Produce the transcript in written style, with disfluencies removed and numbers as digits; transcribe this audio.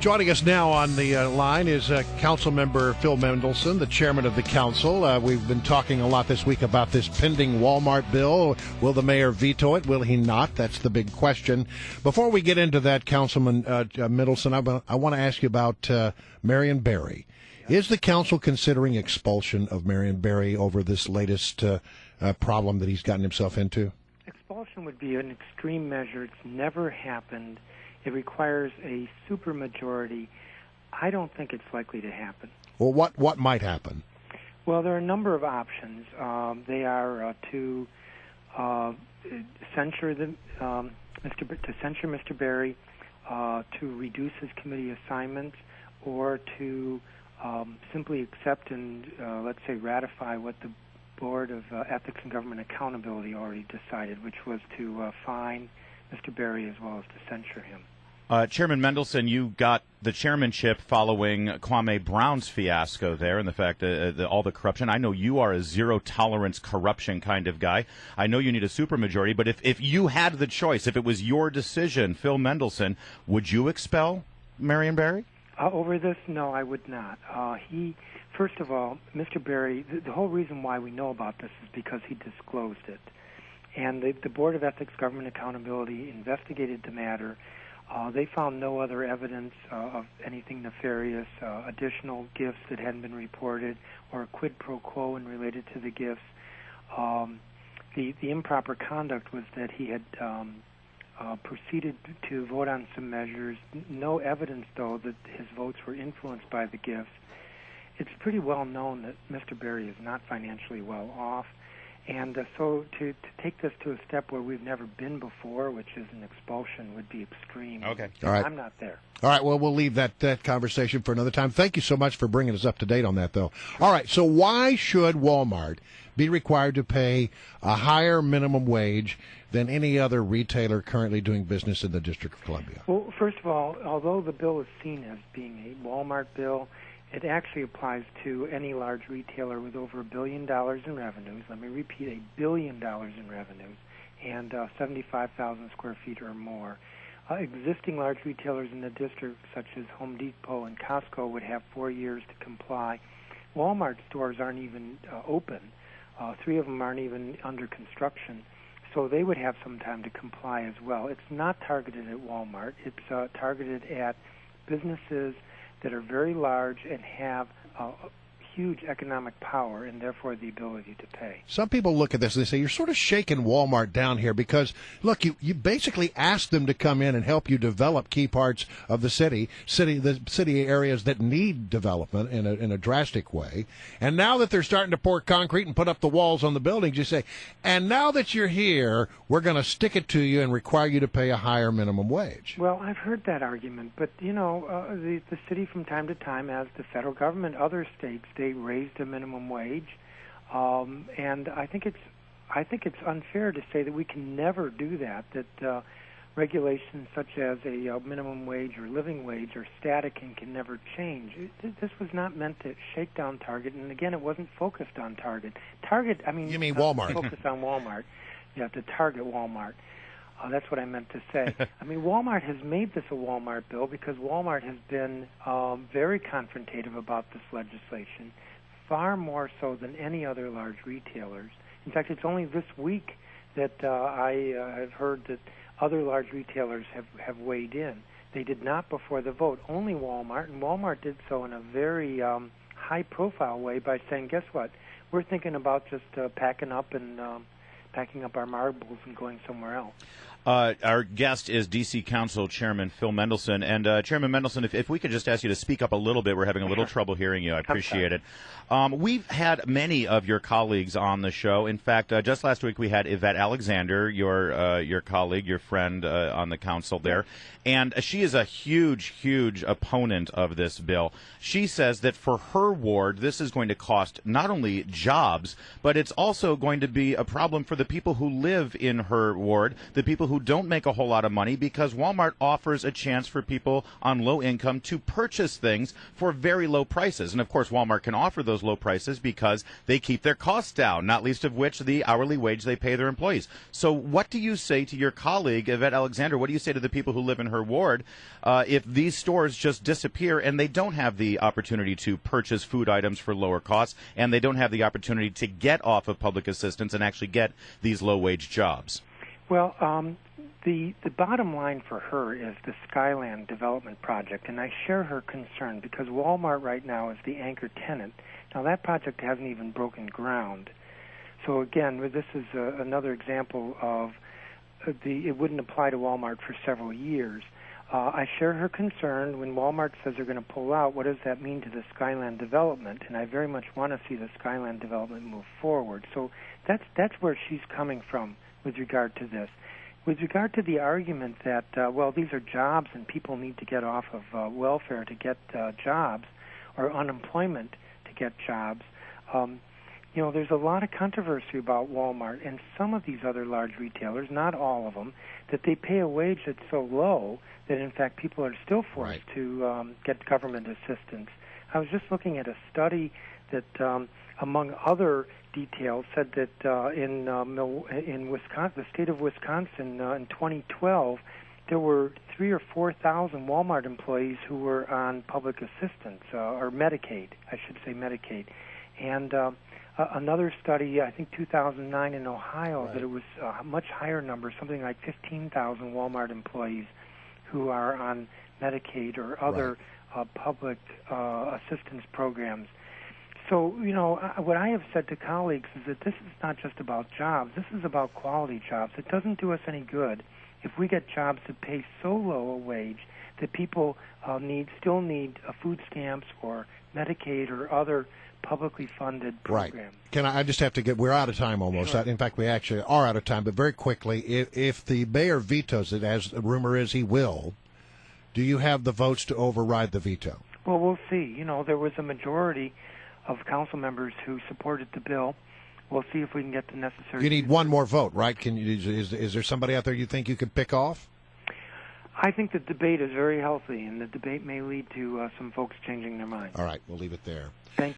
Joining us now on the line is Councilmember Phil Mendelson, the chairman of the council. We've been talking a lot this week about this pending Walmart bill. Will the mayor veto it? Will he not? That's the big question. Before we get into that, Councilman Mendelson, I want to ask you about Marion Barry. Is the council considering expulsion of Marion Barry over this latest problem that he's gotten himself into? Expulsion would be an extreme measure. It's never happened. It requires a supermajority. I don't think it's likely to happen. Well, what might happen? Well, there are a number of options. They are to censure Mr. Barry, to reduce his committee assignments, or to simply accept and let's say ratify what the Board of Ethics and Government Accountability already decided, which was to fine Mr. Barry as well as to censure him. Chairman Mendelson, you got the chairmanship following Kwame Brown's fiasco there and the fact that all the corruption. I know you are a zero-tolerance corruption kind of guy. I know you need a supermajority, but if you had the choice, if it was your decision, Phil Mendelson, would you expel Marion Barry? Over this, no, I would not. First of all, Mr. Barry, the whole reason why we know about this is because he disclosed it. And the Board of Ethics Government Accountability investigated the matter. They found no other evidence of anything nefarious, additional gifts that hadn't been reported, or a quid pro quo in related to the gifts. The improper conduct was that he had proceeded to vote on some measures. No evidence, though, that his votes were influenced by the gifts. It's pretty well known that Mr. Barry is not financially well off. And so to take this to a step where we've never been before, which is an expulsion, would be extreme. Okay. All right. I'm not there. All right, well, we'll leave that conversation for another time. Thank you so much for bringing us up to date on that, though. All right, so why should Walmart be required to pay a higher minimum wage than any other retailer currently doing business in the District of Columbia? Well, first of all, although the bill is seen as being a Walmart bill, it actually applies to any large retailer with over $1 billion in revenues. Let me repeat, $1 billion in revenues, and 75,000 square feet or more. Existing large retailers in the district, such as Home Depot and Costco, would have 4 years to comply. Walmart stores aren't even open. 3 of them aren't even under construction. So they would have some time to comply as well. It's not targeted at Walmart. It's targeted at businesses that are very large and have huge economic power and therefore the ability to pay. Some people look at this and they say, you're sort of shaking Walmart down here because, look, you basically asked them to come in and help you develop key parts of the city areas that need development in a drastic way. And now that they're starting to pour concrete and put up the walls on the buildings, you say, and now that you're here, we're going to stick it to you and require you to pay a higher minimum wage. Well, I've heard that argument, but, the city from time to time, as the federal government, other states, they raised the minimum wage, and I think it's unfair to say that we can never do that. That regulations such as a minimum wage or living wage are static and can never change. This was not meant to shake down Target, and again, it wasn't focused on Target. You mean Walmart? Focused on Walmart. You have to target Walmart. That's what I meant to say. Walmart has made this a Walmart bill because Walmart has been very confrontative about this legislation, far more so than any other large retailers. In fact, it's only this week that I have heard that other large retailers have weighed in. They did not before the vote. Only Walmart, and Walmart did so in a very high-profile way by saying, guess what, we're thinking about just packing up our marbles and going somewhere else. Our guest is D.C. Council Chairman Phil Mendelson. And Chairman Mendelson, if we could just ask you to speak up a little bit. We're having a little trouble hearing you. I appreciate it. We've had many of your colleagues on the show. In fact, just last week we had Yvette Alexander, your colleague, your friend on the council there. And she is a huge, huge opponent of this bill. She says that for her ward, this is going to cost not only jobs, but it's also going to be a problem for the people who live in her ward, the people who who don't make a whole lot of money because Walmart offers a chance for people on low income to purchase things for very low prices. And of course, Walmart can offer those low prices because they keep their costs down, not least of which the hourly wage they pay their employees. So what do you say to your colleague, Yvette Alexander? What do you say to the people who live in her ward if these stores just disappear and they don't have the opportunity to purchase food items for lower costs and they don't have the opportunity to get off of public assistance and actually get these low-wage jobs? Well, the bottom line for her is the Skyland Development Project, and I share her concern because Walmart right now is the anchor tenant. Now, that project hasn't even broken ground. So, again, this is another example of it wouldn't apply to Walmart for several years. I share her concern when Walmart says they're going to pull out. What does that mean to the Skyland development? And I very much want to see the Skyland development move forward. So that's where she's coming from with regard to this. With regard to the argument that, these are jobs and people need to get off of welfare to get jobs or unemployment to get jobs, there's a lot of controversy about Walmart and some of these other large retailers, not all of them, that they pay a wage that's so low that, in fact, people are still forced to get government assistance. I was just looking at a study that, among other details, said that in Wisconsin, the state of Wisconsin, in 2012, there were 3,000 or 4,000 Walmart employees who were on public assistance, or Medicaid, I should say Medicaid. And another study, I think 2009 in Ohio, that it was a much higher number, something like 15,000 Walmart employees who are on Medicaid or other public assistance programs. So, what I have said to colleagues is that this is not just about jobs. This is about quality jobs. It doesn't do us any good if we get jobs that pay so low a wage that people still need food stamps or Medicaid or other publicly funded programs. Can I just have to we're out of time almost. Sure. In fact, we actually are out of time, but very quickly, if the mayor vetoes it, as the rumor is he will, do you have the votes to override the veto? Well, we'll see. There was a majority of council members who supported the bill. We'll see if we can get the necessary... You need one more vote, right? Is there somebody out there you think you could pick off? I think the debate is very healthy, and the debate may lead to some folks changing their minds. All right, we'll leave it there. Thank